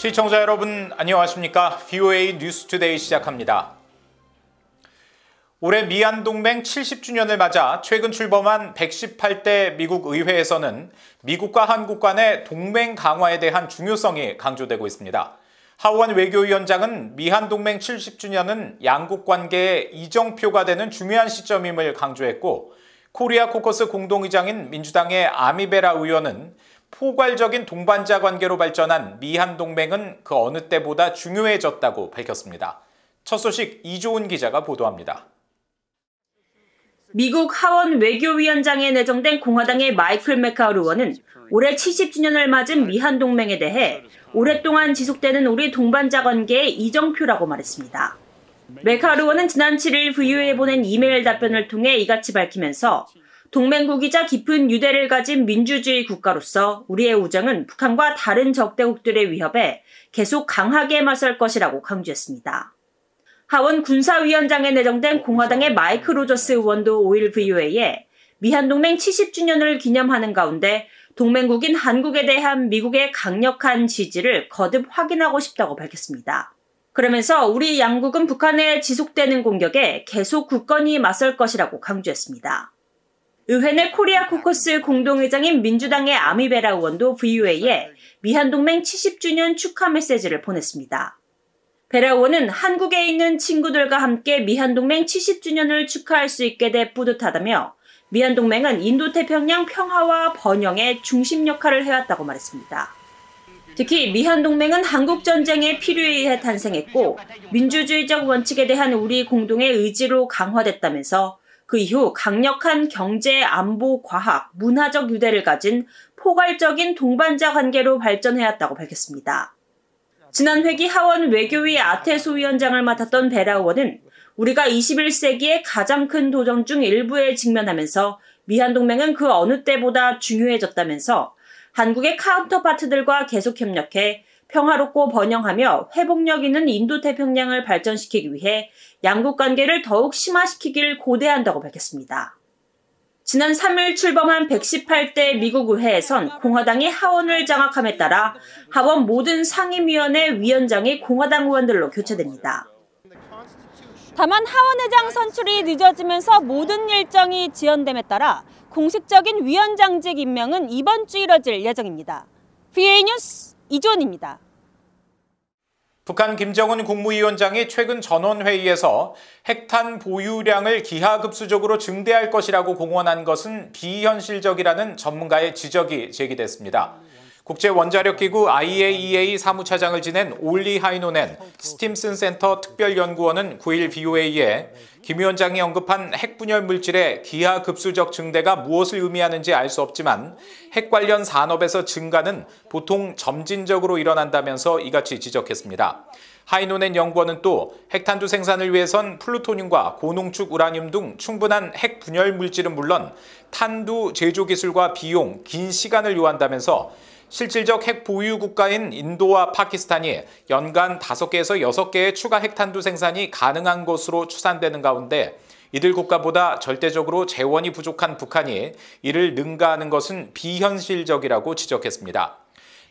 시청자 여러분 안녕하십니까? VOA 뉴스투데이 시작합니다. 올해 미한동맹 70주년을 맞아 최근 출범한 118대 미국 의회에서는 미국과 한국 간의 동맹 강화에 대한 중요성이 강조되고 있습니다. 하원 외교위원장은 미한동맹 70주년은 양국 관계의 이정표가 되는 중요한 시점임을 강조했고, 코리아 코커스 공동의장인 민주당의 아미베라 의원은 포괄적인 동반자 관계로 발전한 미한동맹은 그 어느 때보다 중요해졌다고 밝혔습니다. 첫 소식 이조은 기자가 보도합니다. 미국 하원 외교위원장에 내정된 공화당의 마이클 맥카우 의원은 올해 70주년을 맞은 미한동맹에 대해 오랫동안 지속되는 우리 동반자 관계의 이정표라고 말했습니다. 맥카우 의원은 지난 7일 VOA에 보낸 이메일 답변을 통해 이같이 밝히면서 동맹국이자 깊은 유대를 가진 민주주의 국가로서 우리의 우정은 북한과 다른 적대국들의 위협에 계속 강하게 맞설 것이라고 강조했습니다. 하원 군사위원장에 내정된 공화당의 마이크 로저스 의원도 5일 VOA에 미한동맹 70주년을 기념하는 가운데 동맹국인 한국에 대한 미국의 강력한 지지를 거듭 확인하고 싶다고 밝혔습니다. 그러면서 우리 양국은 북한에 지속되는 공격에 계속 굳건히 맞설 것이라고 강조했습니다. 의회 내 코리아 코커스 공동의장인 민주당의 아미베라 의원도 VOA에 미한동맹 70주년 축하 메시지를 보냈습니다. 베라 의원은 한국에 있는 친구들과 함께 미한동맹 70주년을 축하할 수 있게 돼 뿌듯하다며 미한동맹은 인도태평양 평화와 번영의 중심 역할을 해왔다고 말했습니다. 특히 미한동맹은 한국전쟁의 필요에 의해 탄생했고 민주주의적 원칙에 대한 우리 공동의 의지로 강화됐다면서 그 이후 강력한 경제, 안보, 과학, 문화적 유대를 가진 포괄적인 동반자 관계로 발전해왔다고 밝혔습니다. 지난 회기 하원 외교위 아테소 위원장을 맡았던 베라 의원은 우리가 21세기의 가장 큰 도전 중 일부에 직면하면서 미한동맹은 그 어느 때보다 중요해졌다면서 한국의 카운터파트들과 계속 협력해 평화롭고 번영하며 회복력 있는 인도태평양을 발전시키기 위해 양국 관계를 더욱 심화시키길 고대한다고 밝혔습니다. 지난 3일 출범한 118대 미국 의회에선 공화당이 하원을 장악함에 따라 하원 모든 상임위원회 위원장이 공화당 의원들로 교체됩니다. 다만 하원의장 선출이 늦어지면서 모든 일정이 지연됨에 따라 공식적인 위원장직 임명은 이번 주 이뤄질 예정입니다. VOA 뉴스 이조은입니다. 북한 김정은 국무위원장이 최근 전원회의에서 핵탄 보유량을 기하급수적으로 증대할 것이라고 공언한 것은 비현실적이라는 전문가의 지적이 제기됐습니다. 국제원자력기구 IAEA 사무차장을 지낸 올리 하이노넨 스팀슨 센터 특별연구원은 9일 VOA에 김 위원장이 언급한 핵분열 물질의 기하급수적 증대가 무엇을 의미하는지 알 수 없지만 핵 관련 산업에서 증가는 보통 점진적으로 일어난다면서 이같이 지적했습니다. 하이노넨 연구원은 또 핵탄두 생산을 위해선 플루토늄과 고농축 우라늄 등 충분한 핵 분열 물질은 물론 탄두 제조 기술과 비용, 긴 시간을 요한다면서 실질적 핵 보유 국가인 인도와 파키스탄이 연간 5개에서 6개의 추가 핵탄두 생산이 가능한 것으로 추산되는 가운데 이들 국가보다 절대적으로 재원이 부족한 북한이 이를 능가하는 것은 비현실적이라고 지적했습니다.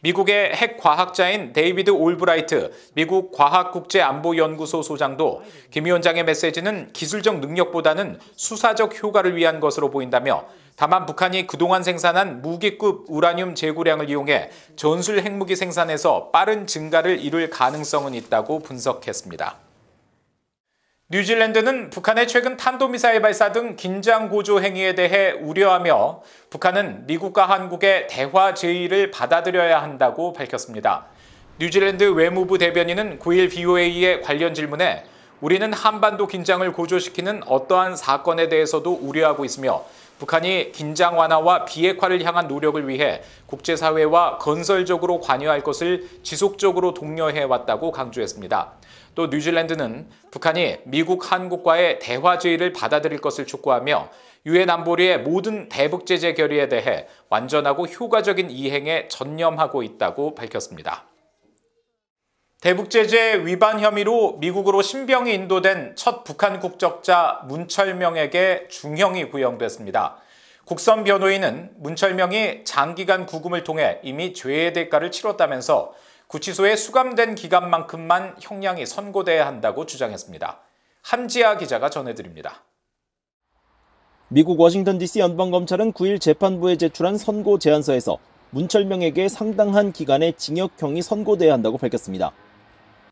미국의 핵과학자인 데이비드 올브라이트 미국 과학국제안보연구소 소장도 김 위원장의 메시지는 기술적 능력보다는 수사적 효과를 위한 것으로 보인다며 다만 북한이 그동안 생산한 무기급 우라늄 재고량을 이용해 전술 핵무기 생산에서 빠른 증가를 이룰 가능성은 있다고 분석했습니다. 뉴질랜드는 북한의 최근 탄도미사일 발사 등 긴장 고조 행위에 대해 우려하며 북한은 미국과 한국의 대화 제의를 받아들여야 한다고 밝혔습니다. 뉴질랜드 외무부 대변인은 9일 VOA의 관련 질문에 우리는 한반도 긴장을 고조시키는 어떠한 사건에 대해서도 우려하고 있으며 북한이 긴장 완화와 비핵화를 향한 노력을 위해 국제사회와 건설적으로 관여할 것을 지속적으로 독려해왔다고 강조했습니다. 또 뉴질랜드는 북한이 미국, 한국과의 대화 제의를 받아들일 것을 촉구하며 유엔 안보리의 모든 대북 제재 결의에 대해 완전하고 효과적인 이행에 전념하고 있다고 밝혔습니다. 대북 제재 위반 혐의로 미국으로 신병이 인도된 첫 북한 국적자 문철명에게 중형이 구형됐습니다. 국선 변호인은 문철명이 장기간 구금을 통해 이미 죄의 대가를 치렀다면서 구치소에 수감된 기간만큼만 형량이 선고돼야 한다고 주장했습니다. 함지아 기자가 전해드립니다. 미국 워싱턴 DC 연방검찰은 9일 재판부에 제출한 선고 제안서에서 문철명에게 상당한 기간의 징역형이 선고돼야 한다고 밝혔습니다.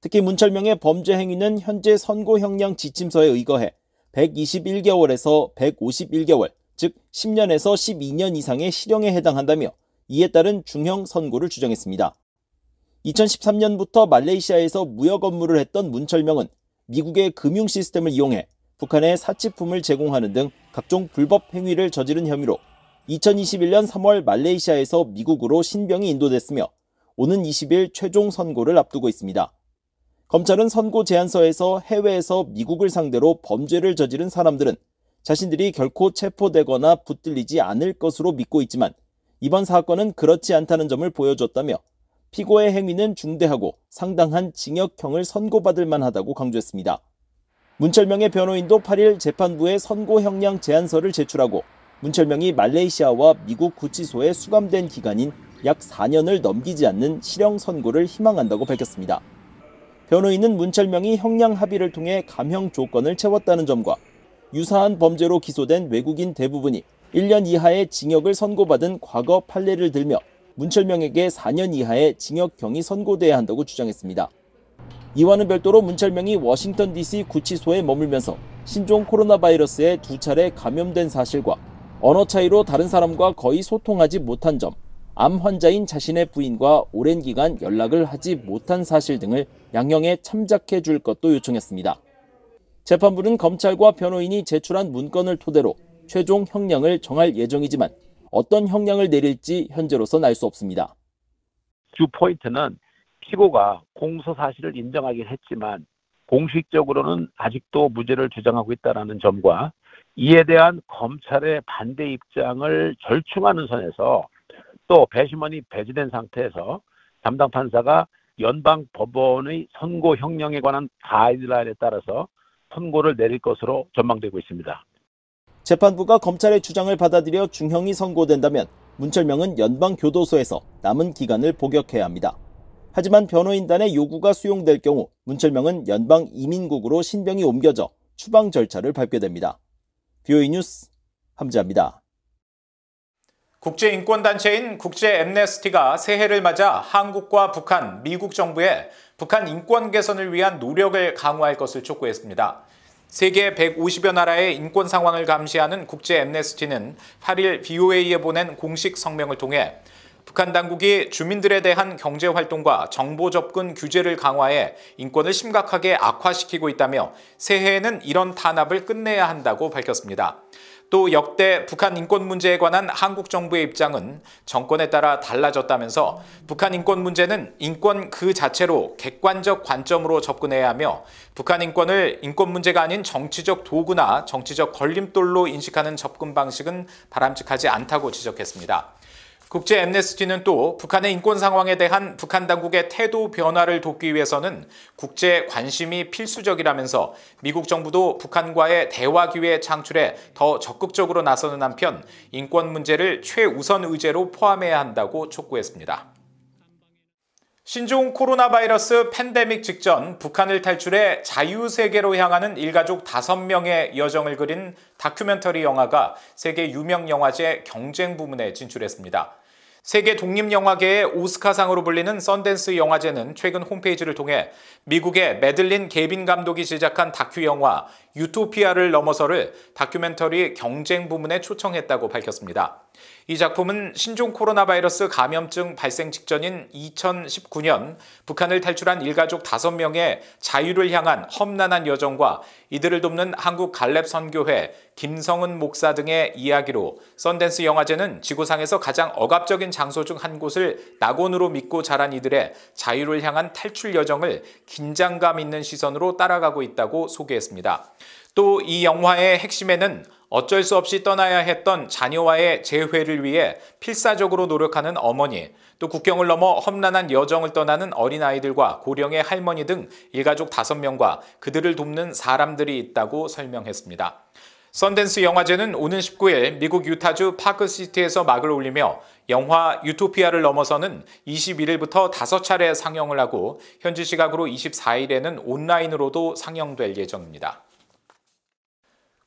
특히 문철명의 범죄 행위는 현재 선고 형량 지침서에 의거해 121개월에서 151개월, 즉 10년에서 12년 이상의 실형에 해당한다며 이에 따른 중형 선고를 주장했습니다. 2013년부터 말레이시아에서 무역 업무를 했던 문철명은 미국의 금융 시스템을 이용해 북한에 사치품을 제공하는 등 각종 불법 행위를 저지른 혐의로 2021년 3월 말레이시아에서 미국으로 신병이 인도됐으며 오는 20일 최종 선고를 앞두고 있습니다. 검찰은 선고 제안서에서 해외에서 미국을 상대로 범죄를 저지른 사람들은 자신들이 결코 체포되거나 붙들리지 않을 것으로 믿고 있지만 이번 사건은 그렇지 않다는 점을 보여줬다며 피고의 행위는 중대하고 상당한 징역형을 선고받을 만하다고 강조했습니다. 문철명의 변호인도 8일 재판부에 선고 형량 제안서를 제출하고 문철명이 말레이시아와 미국 구치소에 수감된 기간인 약 4년을 넘기지 않는 실형 선고를 희망한다고 밝혔습니다. 변호인은 문철명이 형량 합의를 통해 감형 조건을 채웠다는 점과 유사한 범죄로 기소된 외국인 대부분이 1년 이하의 징역을 선고받은 과거 판례를 들며 문철명에게 4년 이하의 징역형이 선고돼야 한다고 주장했습니다. 이와는 별도로 문철명이 워싱턴 DC 구치소에 머물면서 신종 코로나 바이러스에 2차례 감염된 사실과 언어 차이로 다른 사람과 거의 소통하지 못한 점, 암 환자인 자신의 부인과 오랜 기간 연락을 하지 못한 사실 등을 양형에 참작해 줄 것도 요청했습니다. 재판부는 검찰과 변호인이 제출한 문건을 토대로 최종 형량을 정할 예정이지만 어떤 형량을 내릴지 현재로선 알 수 없습니다. 주 포인트는 피고가 공소 사실을 인정하긴 했지만 공식적으로는 아직도 무죄를 주장하고 있다는 점과 이에 대한 검찰의 반대 입장을 절충하는 선에서 또 배심원이 배제된 상태에서 담당 판사가 연방 법원의 선고 형량에 관한 가이드라인에 따라서 선고를 내릴 것으로 전망되고 있습니다. 재판부가 검찰의 주장을 받아들여 중형이 선고된다면 문철명은 연방교도소에서 남은 기간을 복역해야 합니다. 하지만 변호인단의 요구가 수용될 경우 문철명은 연방이민국으로 신병이 옮겨져 추방 절차를 밟게 됩니다. VOA 뉴스 함지아입니다. 국제인권단체인 국제앰네스티가 새해를 맞아 한국과 북한, 미국 정부에 북한 인권 개선을 위한 노력을 강화할 것을 촉구했습니다. 세계 150여 나라의 인권 상황을 감시하는 국제앰네스티는 8일 VOA에 보낸 공식 성명을 통해 북한 당국이 주민들에 대한 경제활동과 정보 접근 규제를 강화해 인권을 심각하게 악화시키고 있다며 새해에는 이런 탄압을 끝내야 한다고 밝혔습니다. 또 역대 북한 인권 문제에 관한 한국 정부의 입장은 정권에 따라 달라졌다면서 북한 인권 문제는 인권 그 자체로 객관적 관점으로 접근해야 하며 북한 인권을 인권 문제가 아닌 정치적 도구나 정치적 걸림돌로 인식하는 접근 방식은 바람직하지 않다고 지적했습니다. 국제 앰네스티는 또 북한의 인권 상황에 대한 북한 당국의 태도 변화를 돕기 위해서는 국제 관심이 필수적이라면서 미국 정부도 북한과의 대화 기회 창출에 더 적극적으로 나서는 한편 인권 문제를 최우선 의제로 포함해야 한다고 촉구했습니다. 신종 코로나 바이러스 팬데믹 직전 북한을 탈출해 자유세계로 향하는 일가족 5명의 여정을 그린 다큐멘터리 영화가 세계 유명 영화제 경쟁 부문에 진출했습니다. 세계 독립영화계의 오스카상으로 불리는 썬댄스 영화제는 최근 홈페이지를 통해 미국의 매들린 게빈 감독이 제작한 다큐 영화 유토피아를 넘어서를 다큐멘터리 경쟁 부문에 초청했다고 밝혔습니다. 이 작품은 신종 코로나 바이러스 감염증 발생 직전인 2019년 북한을 탈출한 일가족 5명의 자유를 향한 험난한 여정과 이들을 돕는 한국 갈렙 선교회, 김성은 목사 등의 이야기로 썬댄스 영화제는 지구상에서 가장 억압적인 장소 중 한 곳을 낙원으로 믿고 자란 이들의 자유를 향한 탈출 여정을 긴장감 있는 시선으로 따라가고 있다고 소개했습니다. 또 이 영화의 핵심에는 어쩔 수 없이 떠나야 했던 자녀와의 재회를 위해 필사적으로 노력하는 어머니, 또 국경을 넘어 험난한 여정을 떠나는 어린아이들과 고령의 할머니 등 일가족 5명과 그들을 돕는 사람들이 있다고 설명했습니다. 썬댄스 영화제는 오는 19일 미국 유타주 파크시티에서 막을 올리며 영화 유토피아를 넘어서는 21일부터 5차례 상영을 하고 현지 시각으로 24일에는 온라인으로도 상영될 예정입니다.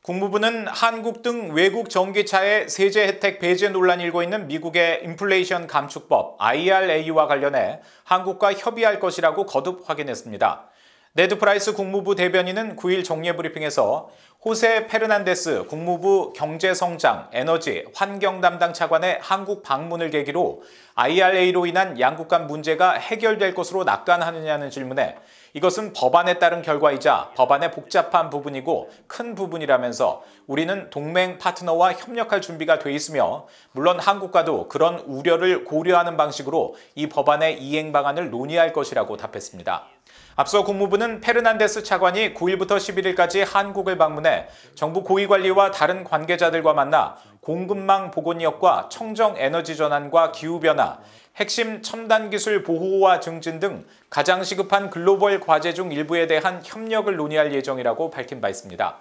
국무부는 한국 등 외국 전기차의 세제 혜택 배제 논란이 일고 있는 미국의 인플레이션 감축법 IRA와 관련해 한국과 협의할 것이라고 거듭 확인했습니다. 네드 프라이스 국무부 대변인은 9일 정례 브리핑에서 호세 페르난데스 국무부 경제성장, 에너지, 환경 담당 차관의 한국 방문을 계기로 IRA로 인한 양국 간 문제가 해결될 것으로 낙관하느냐는 질문에 이것은 법안에 따른 결과이자 법안의 복잡한 부분이고 큰 부분이라면서 우리는 동맹 파트너와 협력할 준비가 돼 있으며 물론 한국과도 그런 우려를 고려하는 방식으로 이 법안의 이행 방안을 논의할 것이라고 답했습니다. 앞서 국무부는 페르난데스 차관이 9일부터 11일까지 한국을 방문해 정부 고위관리와 다른 관계자들과 만나 공급망 복원력과 청정 에너지 전환과 기후변화, 핵심 첨단 기술 보호와 증진 등 가장 시급한 글로벌 과제 중 일부에 대한 협력을 논의할 예정이라고 밝힌 바 있습니다.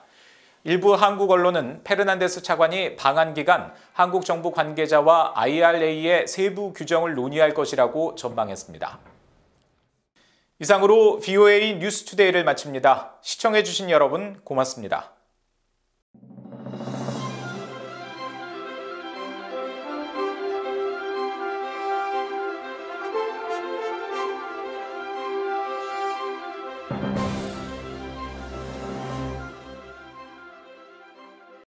일부 한국 언론은 페르난데스 차관이 방한 기간 한국 정부 관계자와 IRA의 세부 규정을 논의할 것이라고 전망했습니다. 이상으로 VOA 뉴스투데이를 마칩니다. 시청해주신 여러분 고맙습니다.